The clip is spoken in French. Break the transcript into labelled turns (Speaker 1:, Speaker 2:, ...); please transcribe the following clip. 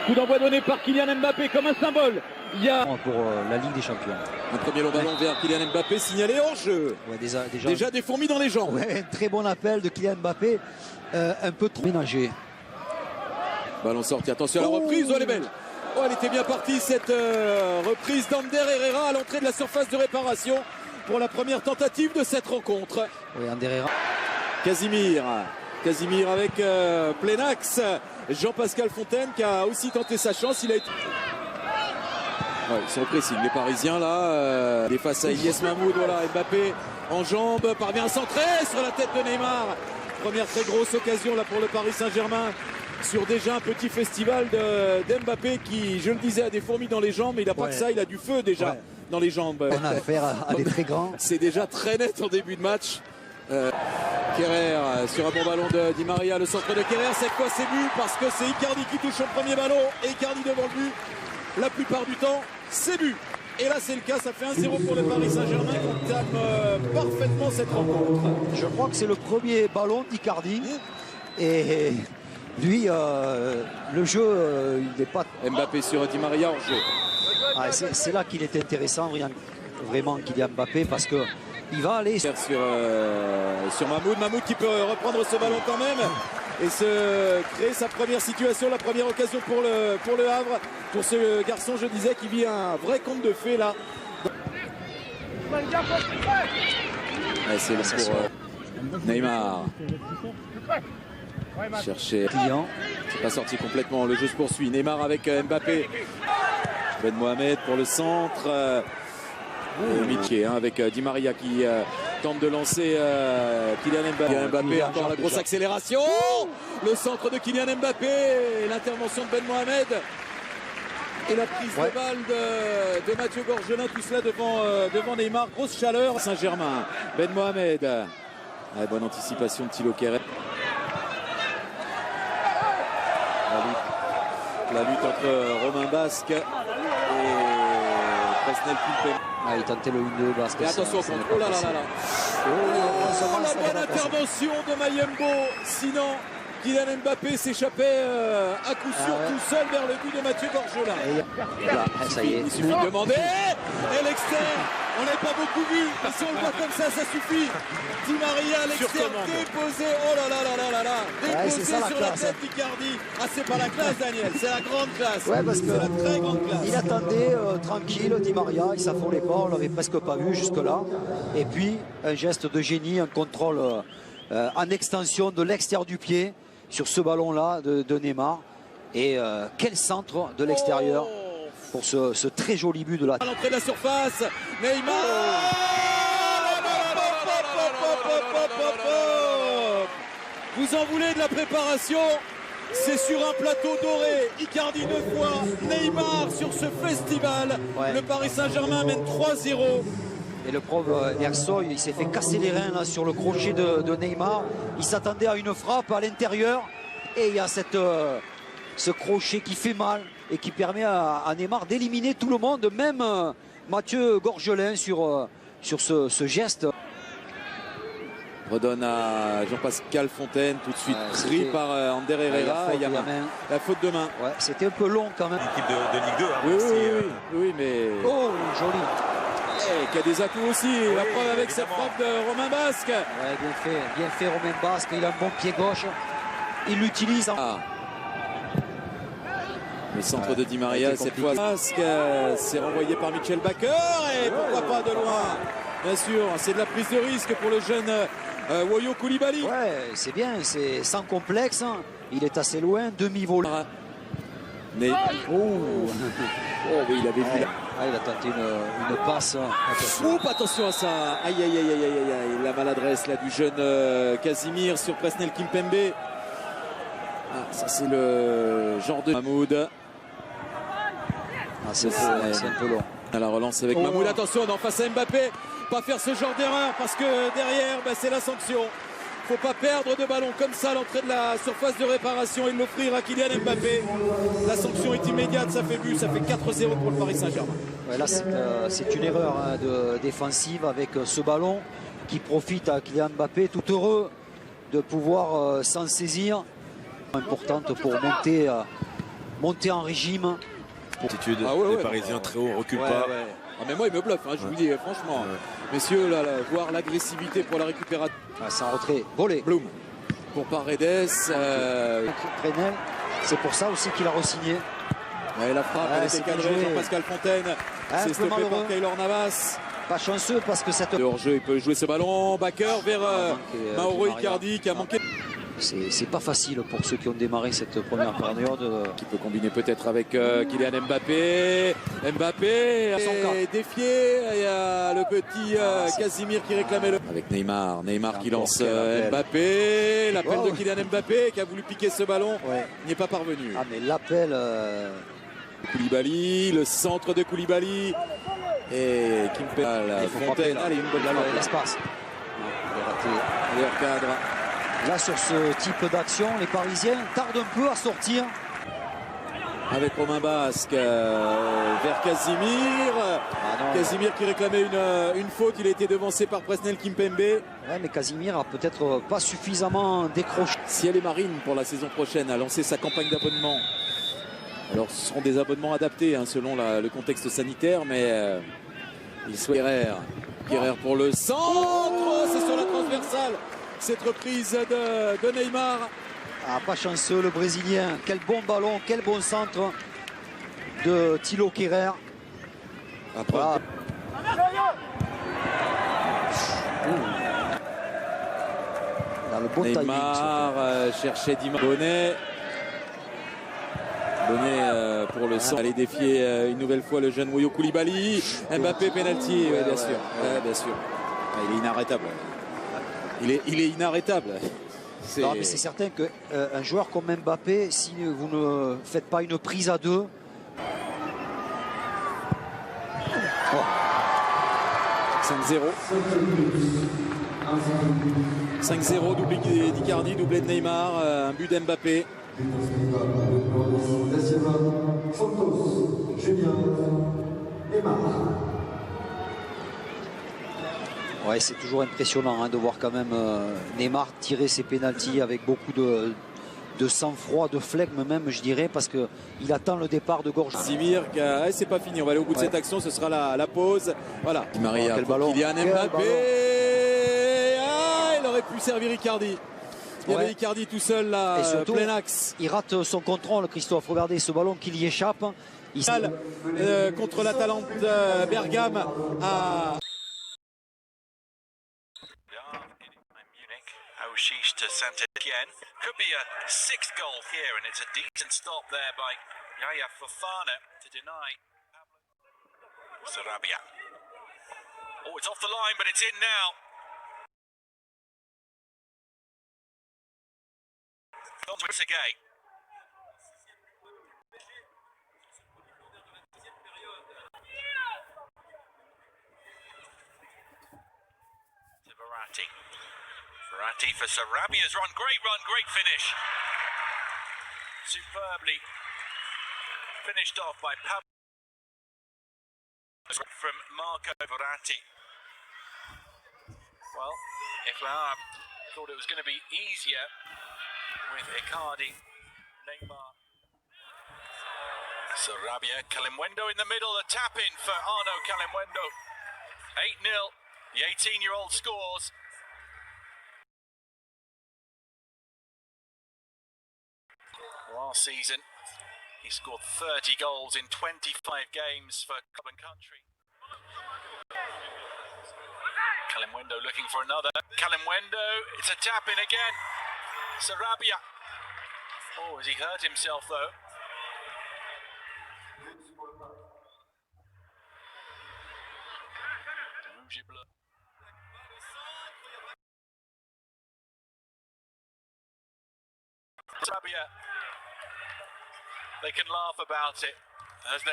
Speaker 1: Coup d'envoi donné par Kylian Mbappé comme un symbole. Il y a
Speaker 2: pour la Ligue des Champions.
Speaker 3: Un premier long ballon vers Kylian Mbappé signalé hors jeu.
Speaker 2: Ouais,
Speaker 3: déjà des fourmis dans les jambes.
Speaker 2: Ouais, un très bon appel de Kylian Mbappé, un peu trop ménagé.
Speaker 3: Ballon sorti, attention à la reprise, oh elle est belle. Oh elle était bien partie cette reprise d'Ander Herrera à l'entrée de la surface de réparation pour la première tentative de cette rencontre.
Speaker 2: Oui, Ander Herrera.
Speaker 3: Casimir avec plein axe. Jean-Pascal Fontaine qui a aussi tenté sa chance. Il a été... Ouais, ils sont au pressing, les Parisiens là. Il est face à Ilyes Mahmoud, voilà, Mbappé en jambes, parvient à centrer sur la tête de Neymar. Première très grosse occasion là pour le Paris Saint-Germain sur déjà un petit festival d'Mbappé qui, je le disais, a des fourmis dans les jambes, mais il n'a pas que ça, il a du feu déjà dans les jambes.
Speaker 2: On a affaire à des très grands.
Speaker 3: C'est déjà très net en début de match. Kerrer sur un bon ballon de Di Maria, le centre de Kerrer, cette fois c'est but parce que c'est Icardi qui touche son premier ballon et Icardi devant le but. La plupart du temps, c'est but. Et là, c'est le cas, ça fait 1-0 pour le Paris Saint-Germain qui entame parfaitement cette rencontre.
Speaker 2: Je crois que c'est le premier ballon d'Icardi. Et lui, le jeu, il n'est pas...
Speaker 3: Mbappé sur Di Maria en jeu.
Speaker 2: Ah, c'est là qu'il est intéressant, vraiment, Kylian Mbappé, parce que il va aller
Speaker 3: sur Mahmoud. Mahmoud qui peut reprendre ce ballon quand même et se créer sa première situation, la première occasion pour le Havre, pour ce garçon, je disais, qui vit un vrai conte de fées là. C'est bon pour Neymar. Chercher client. C'est pas sorti complètement, le jeu se poursuit. Neymar avec Mbappé. Ben Mohamed pour le centre. Miché avec Di Maria qui tente de lancer Kylian Mbappé. Mbappé encore la grosse accélération. Le centre de Kylian Mbappé. L'intervention de Ben Mohamed. Et la prise de balle de Mathieu Gorgelin. Tout cela devant Neymar. Grosse chaleur. Saint-Germain. Ben Mohamed. Bonne anticipation de Thilo Kehrer. La lutte entre Romain Basque et Presnel Kimpembe.
Speaker 2: Il tentait le 1-2 Basque.
Speaker 3: Et attention au contre. Oh là là là là. La bonne intervention de Mayembo. Sinon, Kylian Mbappé s'échappait à coup sûr tout seul vers le but de Mathieu Gorgelin.
Speaker 2: Ça y est.
Speaker 3: Il suffit de demander. Et l'externe. On n'a pas beaucoup vu. Mais si on le voit comme ça suffit. Di Maria à l'externe déposé. Oh là là là là là là. Déposé sur la tête d'Icardi. Ah, c'est pas la classe, Daniel. C'est la grande classe.
Speaker 2: Ouais, parce que
Speaker 3: c'est la très grande classe.
Speaker 2: Il attendait tranquille, Di Maria. Il s'affolait pas. On l'avait presque pas vu jusque-là. Et puis, un geste de génie, un contrôle en extension de l'extérieur du pied sur ce ballon-là de Neymar. Et quel centre de l'extérieur pour ce très joli but de la...
Speaker 3: À l'entrée de la surface, Neymar. Vous en voulez de la préparation? C'est sur un plateau doré. Icardi 2 fois, Neymar sur ce festival. Le Paris Saint-Germain mène 3-0.
Speaker 2: Et le pauvre Ersoy, il s'est fait casser les reins là, sur le crochet de Neymar. Il s'attendait à une frappe à l'intérieur. Et il y a ce crochet qui fait mal et qui permet à Neymar d'éliminer tout le monde, même Mathieu Gorgelin sur ce geste.
Speaker 3: Redonne à Jean-Pascal Fontaine, tout de suite pris par Ander Herrera. Il y a la faute de main.
Speaker 2: Ouais, c'était un peu long quand même.
Speaker 4: L'équipe de Ligue 2.
Speaker 3: Oui, mais...
Speaker 2: Oh, joli.
Speaker 3: Qui a des atouts aussi. La preuve avec cette frappe de Romain Basque.
Speaker 2: Ouais, bien fait Romain Basque. Il a un bon pied gauche. Il l'utilise.
Speaker 3: Le centre de Di Maria cette fois. Basque c'est renvoyé par Michel Bakker et pourquoi pas de loin. Bien sûr, c'est de la prise de risque pour le jeune Woyo Koulibaly.
Speaker 2: Ouais, c'est bien, c'est sans complexe. Il est assez loin, demi-vol.
Speaker 3: Mais... Oh oui, il avait vu.
Speaker 2: Il a tenté une passe.
Speaker 3: Attention à ça. Aïe, aïe, aïe, aïe, aïe, aïe. La maladresse là du jeune Casimir sur Presnel Kimpembe. Ça c'est le genre de Mahmoud.
Speaker 2: C'est un peu long.
Speaker 3: À la relance avec Mahmoud. Attention, non, face à Mbappé. Pas faire ce genre d'erreur parce que derrière, c'est la sanction. Faut pas perdre de ballon comme ça à l'entrée de la surface de réparation et de l'offrir à Kylian Mbappé. La sanction est immédiate, ça fait but, ça fait 4-0 pour le Paris Saint-Germain.
Speaker 2: Ouais, là, c'est une erreur défensive avec ce ballon qui profite à Kylian Mbappé, tout heureux de pouvoir s'en saisir. Importante pour monter monter en régime.
Speaker 4: Attitude,
Speaker 3: Ah ouais,
Speaker 4: les
Speaker 3: ouais,
Speaker 4: Parisiens
Speaker 3: bon,
Speaker 4: très haut, on recule
Speaker 2: Ouais,
Speaker 4: pas.
Speaker 2: ouais.
Speaker 3: Ah, mais moi, il me bluffe, hein, je vous dis franchement. Messieurs, là, voir l'agressivité pour la récupération.
Speaker 2: Ah, c'est en retrait. Volé.
Speaker 3: Bloom pour Paredes.
Speaker 2: Fresnel. C'est pour ça aussi qu'il a re-signé.
Speaker 3: Ouais, la frappe, elle était
Speaker 2: c'est bien
Speaker 3: cadrée.
Speaker 2: joué.
Speaker 3: Jean-Pascal Fontaine.
Speaker 2: Un
Speaker 3: C'est
Speaker 2: peu
Speaker 3: stoppé
Speaker 2: malheureux.
Speaker 3: par Keylor Navas.
Speaker 2: Pas chanceux parce que cette...
Speaker 3: De hors-jeu, il peut jouer ce ballon. Backer vers Mauro
Speaker 2: Di Maria.
Speaker 3: Icardi qui a manqué.
Speaker 2: C'est pas facile pour ceux qui ont démarré cette première période.
Speaker 3: Qui peut combiner peut-être avec Kylian Mbappé. Mbappé est défié. Il y a le petit Casimir qui réclamait le. Avec Neymar. Neymar qui lance Mbappé. L'appel de Kylian Mbappé qui a voulu piquer ce ballon.
Speaker 2: Ouais.
Speaker 3: N'y est pas parvenu.
Speaker 2: Ah mais l'appel...
Speaker 3: Koulibaly, le centre de Koulibaly. Et Kimpembe.
Speaker 2: il faut
Speaker 3: Fontaine.
Speaker 2: frapper, là.
Speaker 3: Allez, une bonne frappe.
Speaker 2: L'espace. Il a raté.
Speaker 3: Meilleur cadre.
Speaker 2: Là, sur ce type d'action, les Parisiens tardent un peu à sortir.
Speaker 3: Avec Romain Basque vers Casimir. Casimir qui réclamait une faute. Il a été devancé par Presnel Kimpembe.
Speaker 2: Ouais, mais Casimir a peut-être pas suffisamment décroché.
Speaker 3: Si elle est marine pour la saison prochaine, a lancé sa campagne d'abonnement. Alors ce seront des abonnements adaptés selon le contexte sanitaire, mais il souhaite Guerrer pour le centre. C'est sur la transversale. Cette reprise de Neymar.
Speaker 2: Ah, pas chanceux le Brésilien. Quel bon ballon, quel bon centre de Thilo Kehrer. Voilà. Dans le bon
Speaker 3: Neymar cherchait Di Maria. Bonnet pour le centre. Allez défier une nouvelle fois le jeune Woyo Koulibaly. Mbappé penalty, bien sûr. Bien sûr. Il est inarrêtable. Il est inarrêtable.
Speaker 2: Non, mais c'est certain qu'un joueur comme Mbappé, si vous ne faites pas une prise à deux.
Speaker 3: Oh. 5-0. 5-0, doublé d'Icardi, doublé de Neymar, un but d'Mbappé.
Speaker 2: Ouais, c'est toujours impressionnant de voir quand même Neymar tirer ses pénaltys avec beaucoup de sang-froid, de flegme même, je dirais, parce qu'il attend le départ de Gorge.
Speaker 3: Casimir, c'est pas fini, on va aller au bout de cette action, ce sera la pause. Voilà, Di Maria,
Speaker 2: quel ballon.
Speaker 3: Kylian Mbappé. Il aurait pu servir Icardi. Il y avait Icardi tout seul là,
Speaker 2: et surtout,
Speaker 3: plein axe.
Speaker 2: Il rate son contrôle, Christophe. Regardez ce ballon qui y échappe.
Speaker 3: Contre l'Atalante Bergame à...
Speaker 5: Sheesh to Saint-Etienne. Could be a sixth goal here, and it's a decent stop there by Yaya Fofana to deny Sarabia. Oh, it's off the line, but it's in now. Once again. To Verratti. Verratti for Sarabia's run, great finish. Superbly finished off by Pablo from Marco Verratti. Well, if I thought it was going to be easier with Icardi, Neymar. Sarabia, Kalimwendo in the middle, a tap in for Arno Kalimwendo. 8-0, the 18-year-old scores. Last season, he scored 30 goals in 25 games for club and country. Kalimwendo looking for another. Kalimwendo, it's a tap in again. Sarabia. Oh, has he hurt himself though? Rouge et bleu. Sarabia. They can laugh about it as they